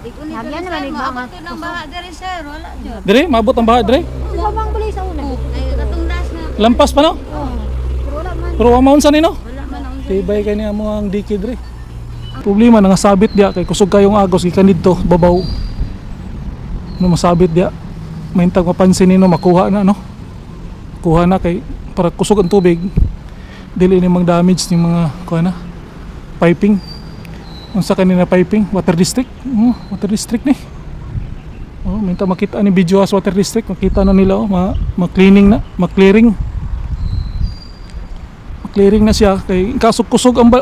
Nagyan naman yung mga ng baha dere sir, wala jud. Dire, maabot ang baha dire. Sa bang bali sa una. Ay katong das na. Lampas pa no? Pero wala man. Pero wa maunsa nino. Wala man ang Tibay kay ni amo ang diki dire. Problema nga sabit dia kay kusog kayong agos gikan didto babaw. No masabit dia. Mahintag mapansin nino makuha na no. Kuha na kay para kusog ang tubig. Dili ni mang damage ni mga kuha na piping. Unsa kanina piping? Water district? Water district ni. Minta makita ni video as water district, makita na nila ma-cleaning na, ma-clearing. Ma-clearing na siya kay kasog-kusog ang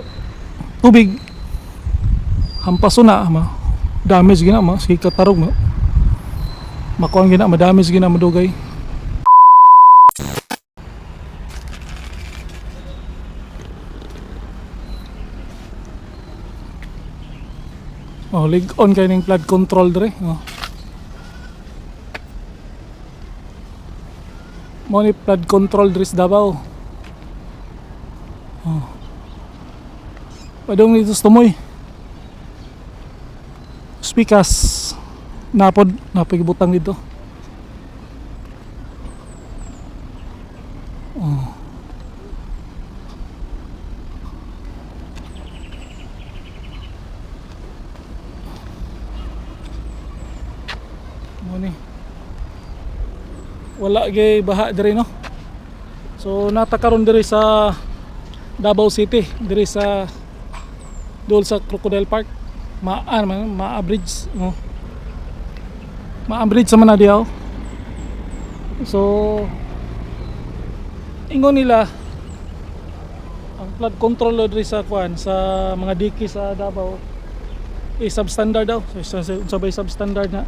tubig. Hampaso na damage gina sige katarog makuan gina ma-damage gina madugay. Lig on kay ning flood control dire. Mo ni flood control dire sa Davao. Padong dito sa Tumoy. Spikas napagibutang dito. Wala gay baha diri no. So natakaron diri sa Davao City, diri sa dol sa Crocodile Park. Ma-bridge no. Ma-bridge sa man diaw. So ingon nila ang flood control diri sa kuan sa mga diki sa Davao substandard daw. So sabay substandard na.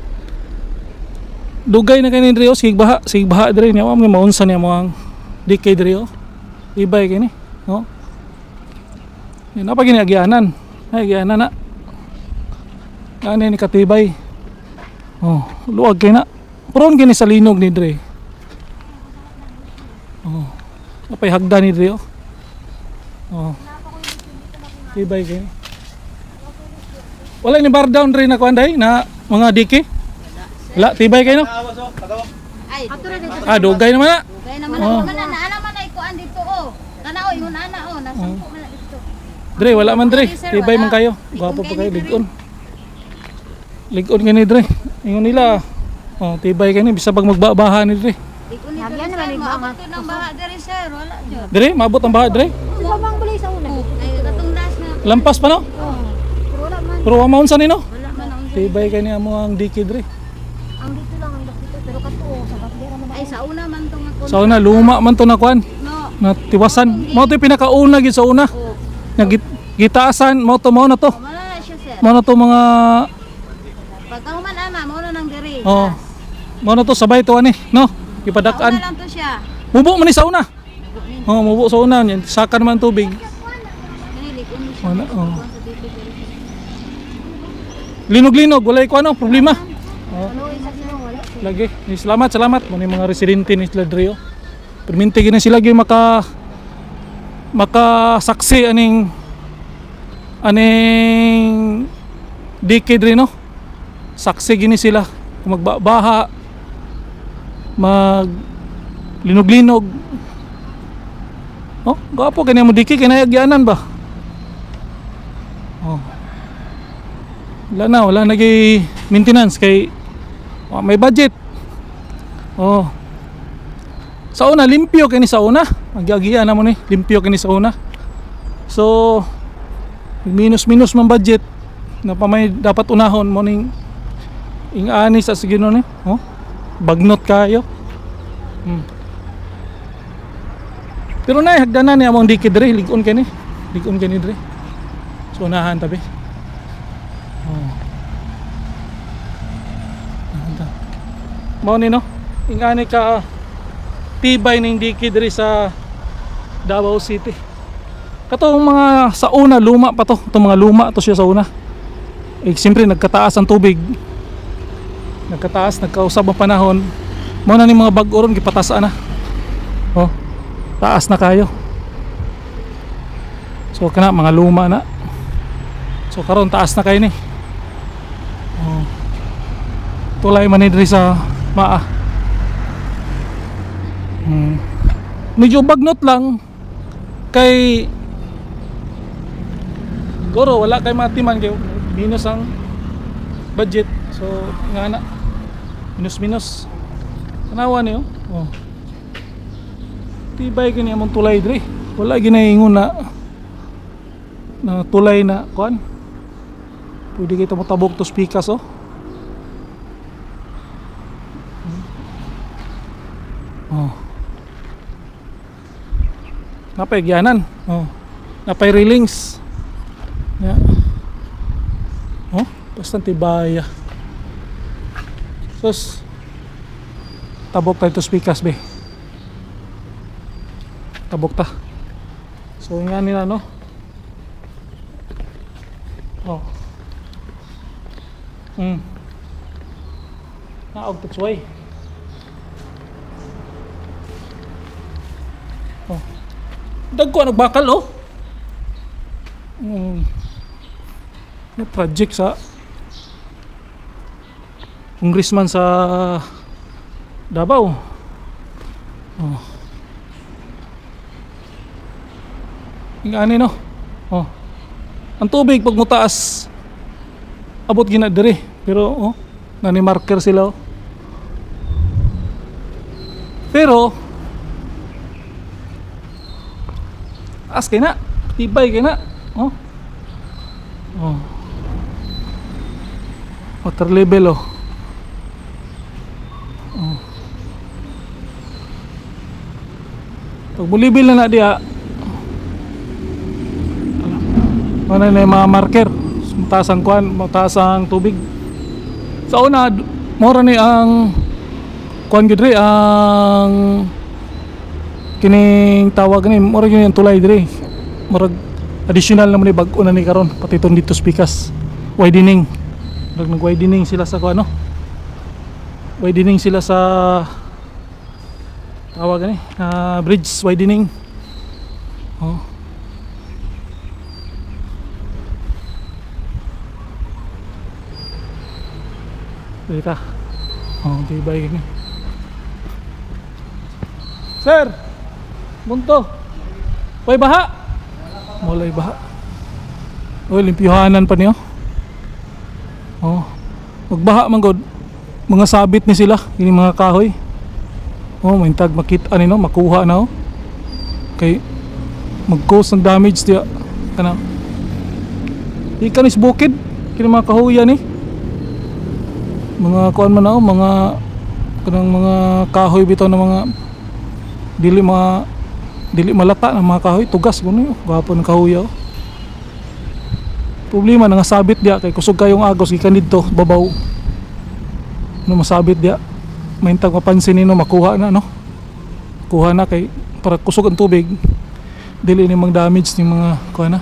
Dugay na kani diri sig baha diri niya mo maunsa niya mo ang dikay diri ibay kini no. Yan apa gini agianan na ani ni katibay luwag kay na puron kini sa linog ni diri apay hagdan ni diri tibay kini wala ni bar down diri na kuan day na mga diki. Wala, tibay kayo no? Ay, dugay naman na. Dugay naman na. Ana man ay kuan dito Tanaw ingon ana nasumpo man dito. Dre, wala man dre. Tibay man kayo. Gwapo pa kayo ligon. Ligon gani dre. Ingon nila. Tibay kayo ni bisa pag magbabaha ni dre. Nagyan naman yung mga ng baha dere sir, wala jud. Dre, maabot ang baha dre. Sa bang bali sa una. Ay katong das na. Lampas pa no? Pero wala man. Pero wa maunsa nino. Wala man ang Tibay kayo ni amo ang diki dre. Ang dito lang ang dito pero katuo sa bakdera man. ay sa una man tong ako. Sa una luma man to na kuan. No. Natiwasan. Mo to pinakauna gid sa una. Gitaasan mo na to. Wala na siya sir. Mo na to mga Pagkahuman ana mo na nang diri. mo na to sabay to ani no. Ipadakan. Wala lang to siya. Mubo man ni sa una. Mubo sa una niyan. Sakan man tubig. Dili kun siya. Wala, Linog-linog, wala ko ano, problema. Ano isa sila wala. Lagi. Salamat mo ni mga residente ni Ladrio. Perminti gina sila gyud makasaksi aning decade rin no. Saksi gini sila kung magbabaha, mag linog-linog. Gapo kanya mo diki kinayagyanan ba? Wala na kay maintenance kay may budget. Sa una limpyo kini sa una. Magiagian na mo ni limpyo kini sa una. So minus man budget na pa may dapat unahon mo ning ing-ani sa sigino ni. Bagnot kayo. Pero na hagdanan ni among dikid diri ligon kani diri. So unahan tabi. Mao ni no ingani ka tibay ning dikid diri sa Davao City. Katong mga sa una luma pa to, itong mga luma to siya sa una. Siyempre nagkataas ang tubig. Nagkausab ang panahon. Mao na ni mga bag-o ron gipatas-an na. Taas na kayo. So kana mga luma na. So karon taas na kayo ni. tulay man ni diri sa maa. Medyo bagnot lang kay goro wala kay matiman kay minus ang budget. So nga na minus tanawa niyo. Oh. Tibay kini among tulay diri. Wala ginaingon na tulay na kuan. Pwede kita mo tabok to spikas oh. Oh. Napay gyanan. Oh. Napay railings. Yeah. Oh, bastante baya. Sus. Tabok tayo to spikas be. Tabok ta. So nga nila no. Oh. Naog tutsway. Oh. Dagko nagbakal oh. May project sa congressman sa Davao. Oh. Ingani no. Oh. Ang tubig pag mutaas abot gina diri pero oh nani marker sila oh. Pero as kay na tibay kay na oh. Oh. Water level oh. Oh. Pag bulibil na diya ano na yung mga marker mataas ang kuan, mataas ang tubig sa una mora ni ang kuan gudre ang kining tawag ni mora yun yung tulay dire murag additional naman ni bag-o na ni karon pati itong dito spikas widening murag nag-widening sila sa kuan no widening sila sa tawag ni bridge widening oh. Dita. Oh, tibay ni. Sir. Bunto. Way baha. Mulay baha. Oy, limpyuhanan pa niyo. Oh. Magbaha man god. Mga sabit ni sila, ini mga kahoy. Oh, maintag makita ani no, makuha na oh. Kay mag-cause ng damage diya kana. Ikan is bukid kini mga kahoyan ni. Mga kuan man ako, mga kanang mga kahoy bitaw na mga dili malata na mga kahoy, tugas kuno yo, gapon ng kahoy oh. Problema nga sabit dia kay kusog kayong agos gikan didto babaw. No masabit dia. Mahintag mapansin nino makuha na no. Kuha na kay para kusog ang tubig. Dili ni mang damage ni mga kuan na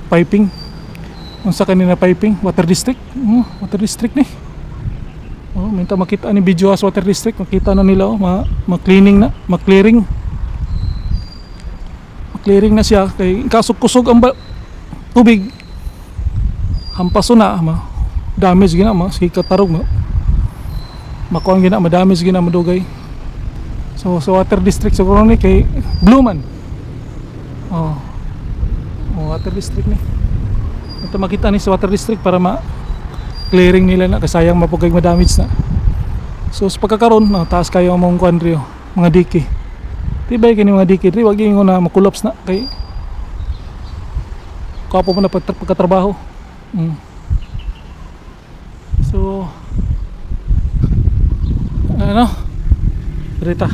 piping. Unsa kanina piping, water district. Water district ni. Oh, minta makita ni Bijuas Water District, makita na nila oh, ma-cleaning na, ma-clearing. Ma-clearing na siya kay kasog-kusog ang tubig. Hampaso na, damage gina, sige katarog makuang gina, ma-damage gina, madugay. So sa Water District siguro ni kay Bluman. Oh. Oh, Water District ni. Minta makita ni sa Water District para clearing nila na kasayang mapugay ma-damage na. So sa pagkakaroon taas kayo ang mga kuan rio, mga diki. Tibay kini mga diki ri wag ingon na makulaps na kay kapo mo na pagkatrabaho. So ano? Rita.